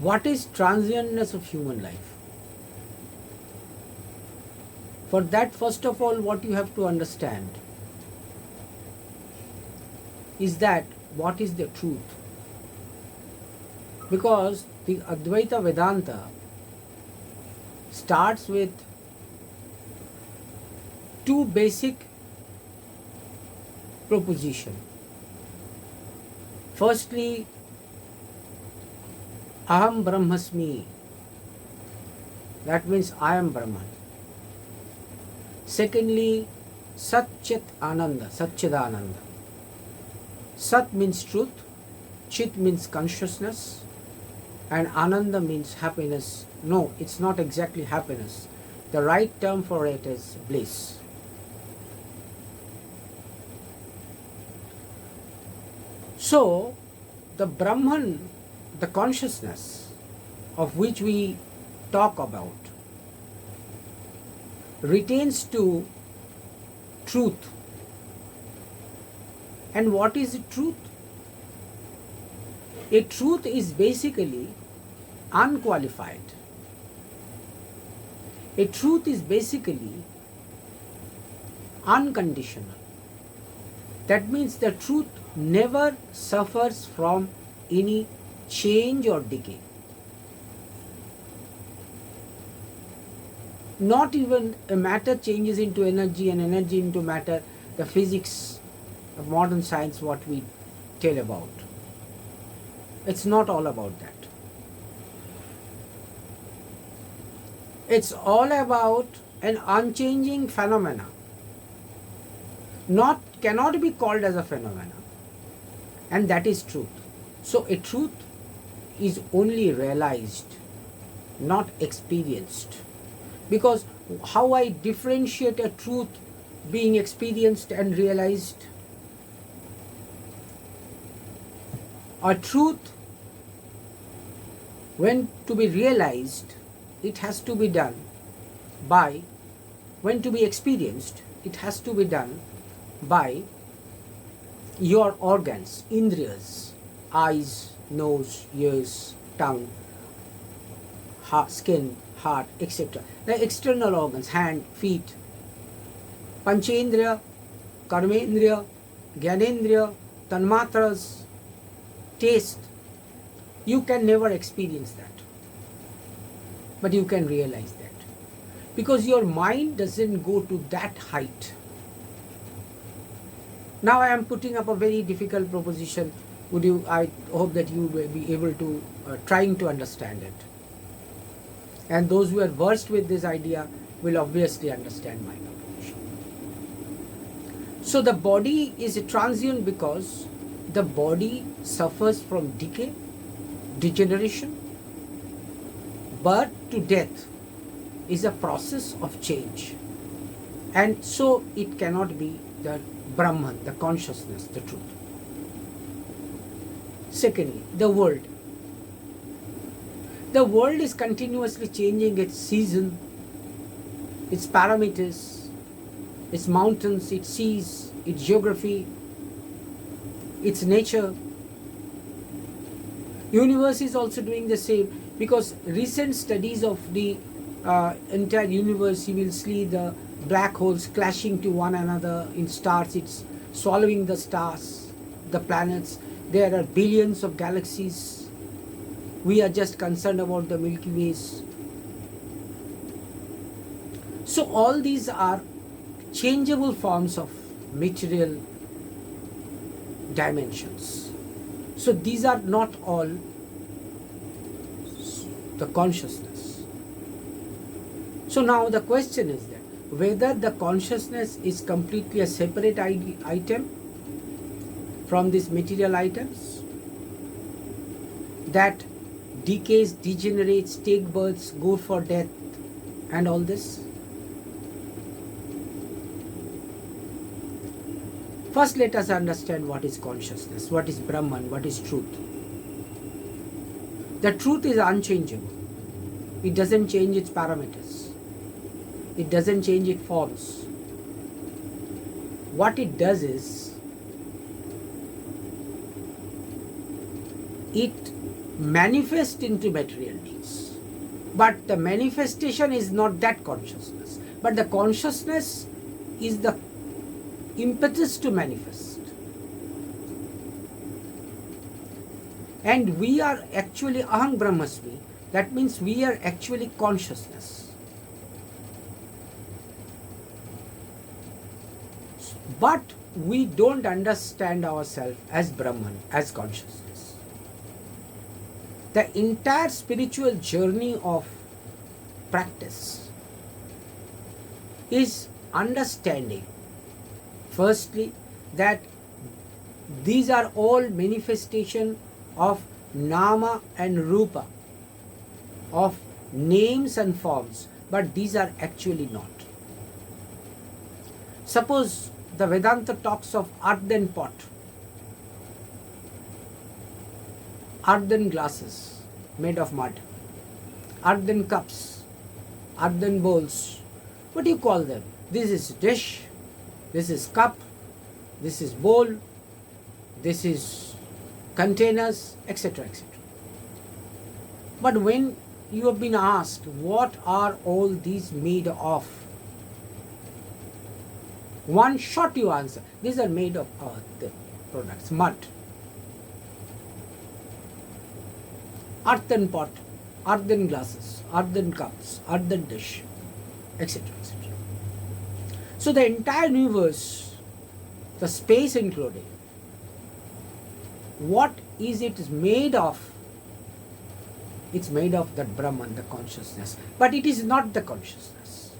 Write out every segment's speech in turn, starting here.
What is transientness of human life? For that, first of all, what you have to understand is that what is the truth? Because the Advaita Vedanta starts with two basic propositions. Firstly, Aham Brahmasmi. That means I am Brahman. Secondly, Sat Chit Ananda, Satchidananda. Sat means truth, Chit means consciousness, and Ananda means happiness. No, it's not exactly happiness. The right term for it is bliss. So, the Brahman, the consciousness of which we talk about, retains to truth. And what is truth? A truth is basically unqualified. A truth is basically unconditional. That means the truth never suffers from any change or decay. Not even a matter changes into energy and energy into matter, the physics of modern science what we tell about. It's not all about that. It's all about an unchanging phenomena. Cannot be called as a phenomena. And that is truth. So a truth is only realized, not experienced. Because how I differentiate a truth being experienced and realized? A truth, when to be realized, it has to be done by, when to be experienced, it has to be done by your organs, indriyas, eyes, nose, ears, tongue, heart, skin, heart, etc. The external organs, hand, feet, panchendriya, karmendriya, gyanendriya, tanmatras, taste. You can never experience that. But you can realize that. Because your mind doesn't go to that height. Now I am putting up a very difficult proposition. I hope that you will be able to trying to understand it. And those who are versed with this idea will obviously understand my proposition. So the body is transient because the body suffers from decay, degeneration. Birth to death is a process of change. And so it cannot be the Brahman, the consciousness, the truth. Secondly, the world. The world is continuously changing its season, its parameters, its mountains, its seas, its geography, its nature. Universe is also doing the same, because recent studies of the entire universe, you will see the black holes clashing to one another in stars. It's swallowing the stars, the planets. There are billions of galaxies. We are just concerned about the Milky Ways. So all these are changeable forms of material dimensions. So these are not all the consciousness. So now the question is that whether the consciousness is completely a separate item from these material items that decays, degenerates, take births, go for death, and all this. First, let us understand what is consciousness, what is Brahman, what is truth. The truth is unchangeable. It doesn't change its parameters. It doesn't change its forms. What it does is, it manifest into material things. But the manifestation is not that consciousness. But the consciousness is the impetus to manifest. And we are actually Aham Brahmasmi. That means we are actually consciousness. But we don't understand ourselves as Brahman, as consciousness. The entire spiritual journey of practice is understanding, firstly, that these are all manifestation of Nama and Rupa, of names and forms, but these are actually not. Suppose the Vedanta talks of earthen pot, earthen glasses made of mud, earthen cups, earthen bowls. What do you call them? This is dish, this is cup, this is bowl, this is containers, etc., etc. But when you have been asked, what are all these made of? One shot you answer, these are made of earth products, mud, earthen pot, earthen glasses, earthen cups, earthen dish, etc., etc. So the entire universe, the space including, what is it made of? It's made of that Brahman, the consciousness. But it is not the consciousness.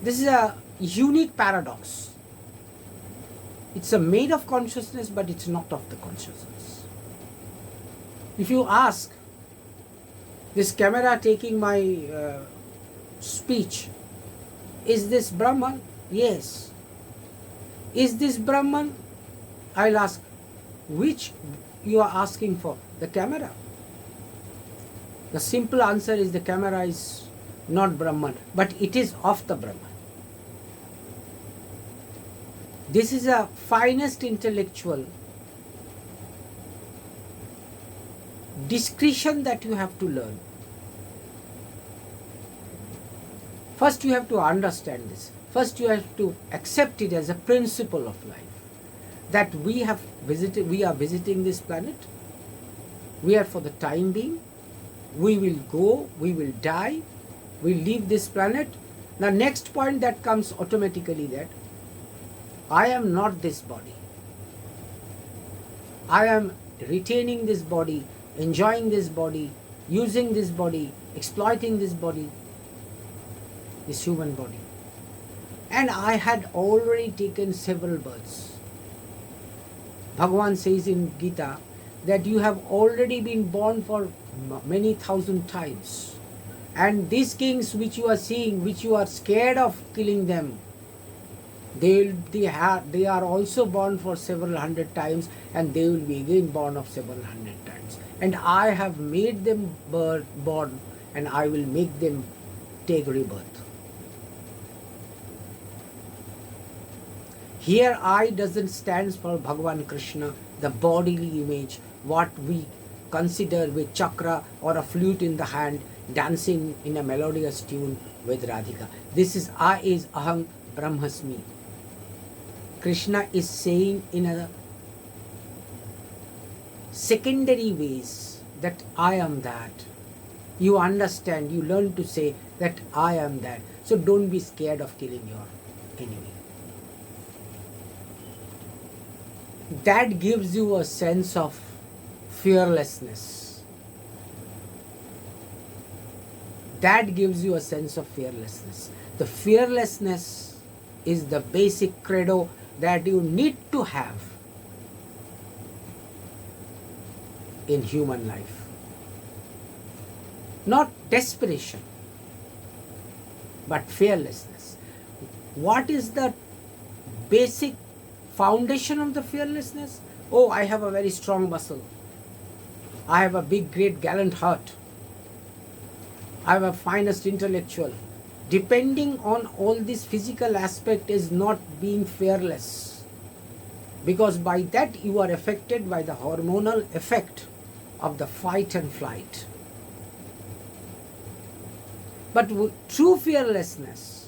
This is a unique paradox. It's a made of consciousness, but it's not of the consciousness. If you ask, this camera taking my speech, is this Brahman? Yes. Is this Brahman? I'll ask, which you are asking for? The camera. The simple answer is the camera is not Brahman, but it is of the Brahman. This is a finest intellectual discretion that you have to learn. First you have to understand this. First you have to accept it as a principle of life. That we are visiting this planet. We are for the time being. We will go, we will die, we leave this planet. Now next point that comes automatically, that I am not this body. I am retaining this body, enjoying this body, using this body, exploiting this body, this human body. And I had already taken several births. Bhagavan says in Gita that you have already been born for many thousand times. And these kings which you are seeing, which you are scared of killing them, they are also born for several hundred times, and they will be again born of several hundred times. And I have made them born, and I will make them take rebirth. Here I doesn't stand for Bhagavan Krishna, the bodily image, what we consider with chakra or a flute in the hand, dancing in a melodious tune with Radhika. This is I is Aham Brahmasmi. Krishna is saying in a secondary ways that I am that. You understand, you learn to say that I am that. So don't be scared of killing your enemy. That gives you a sense of fearlessness. That gives you a sense of fearlessness. The fearlessness is the basic credo that you need to have in human life. Not desperation, but fearlessness. What is the basic foundation of the fearlessness? Oh, I have a very strong muscle. I have a big, great, gallant heart. I have a finest intellectual. Depending on all this physical aspect is not being fearless. because by that you are affected by the hormonal effect of the fight and flight. But true fearlessness,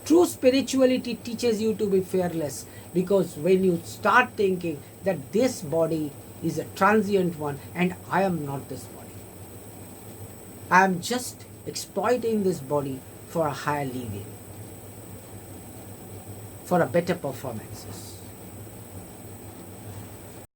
true spirituality teaches you to be fearless, because when you start thinking that this body is a transient one and I am not this body, I am just exploiting this body for a higher living, for a better performances.